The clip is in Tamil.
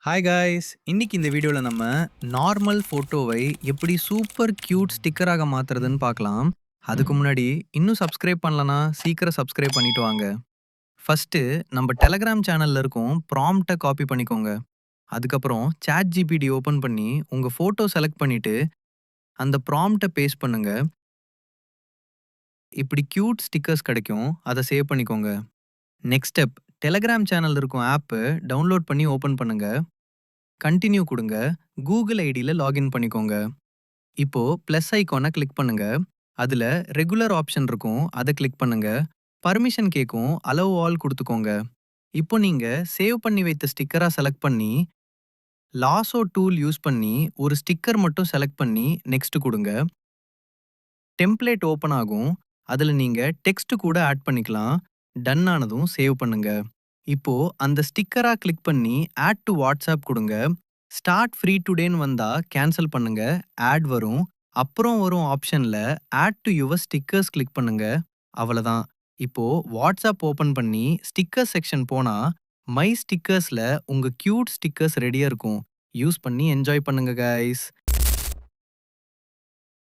Hi guys! இன்னைக்கு இந்த வீடியோல நம்ம நார்மல் ஃபோட்டோவை எப்படி சூப்பர் கியூட் ஸ்டிக்கராக மாத்துறதுன்னு பார்க்கலாம். அதுக்கு முன்னாடி இன்னும் சப்ஸ்கிரைப் பண்ணலனா சீக்கிரம் சப்ஸ்கிரைப் பண்ணிட்டு வாங்க. ஃபர்ஸ்ட்டு நம்ம டெலகிராம் சேனல்ல இருக்கும் ப்ராம்ப்ட்ட காப்பி பண்ணிக்கோங்க. அதுக்கப்புறம் ChatGPT ஓப்பன் பண்ணி உங்க ஃபோட்டோ செலக்ட் பண்ணிட்டு அந்த ப்ராம்ப்ட்ட பேஸ்ட் பண்ணுங்க. இப்படி கியூட் ஸ்டிக்கர்ஸ் கிடைக்கும். அத சேவ் பண்ணிக்கோங்க. நெக்ஸ்ட் ஸ்டெப் டெலகிராம் சேனல்ல இருக்கும் ஆப்ப டவுன்லோட் பண்ணி ஓப்பன் பண்ணுங்க. கன்டின்யூ குடுங்க. கூகுள் ஐடில லாகின் பண்ணிக்கோங்க. இப்போ பிளஸ் ஐகான கிளிக் பண்ணுங்க. அதுல ரெகுலர் ஆப்ஷன் இருக்கும். அத கிளிக் பண்ணுங்க. பர்மிஷன் கேக்கும். அலோவ் ஆல் குடுத்துக்கோங்க. இப்போ நீங்க சேவ் பண்ணி வைத்த ஸ்டிக்கரா செலக்ட் பண்ணி, லாசோ டூல் யூஸ் பண்ணி ஒரு ஸ்டிக்கர் மட்டும் செலக்ட் பண்ணி நெக்ஸ்ட் குடுங்க. டெம்ப்ளேட் ஓப்பன் ஆகும். அதுல நீங்க டெக்ஸ்ட் கூட ஆட் பண்ணிக்கலாம். டன் ஆனதும் சேவ் பண்ணுங்க. இப்போ அந்த ஸ்டிக்கரா கிளிக் பண்ணி ஆட் டு வாட்ஸ்அப் குடுங்க. ஸ்டார்ட் ஃப்ரீ டுடேன்னு வந்தா கேன்சல் பண்ணுங்க. ஆட் வரும். அப்புறம் வரும் ஆப்ஷன்ல add to your stickers click பண்ணுங்க. அவ்வளதான். இப்போ வாட்ஸ்அப் ஓப்பன் பண்ணி ஸ்டிக்கர் செக்ஷன் போனா மை ஸ்டிக்கர்ஸ்ல உங்க கியூட் ஸ்டிக்கர்ஸ் ரெடியா இருக்கும். யூஸ் பண்ணி என்ஜாய் பண்ணுங்க கைஸ்.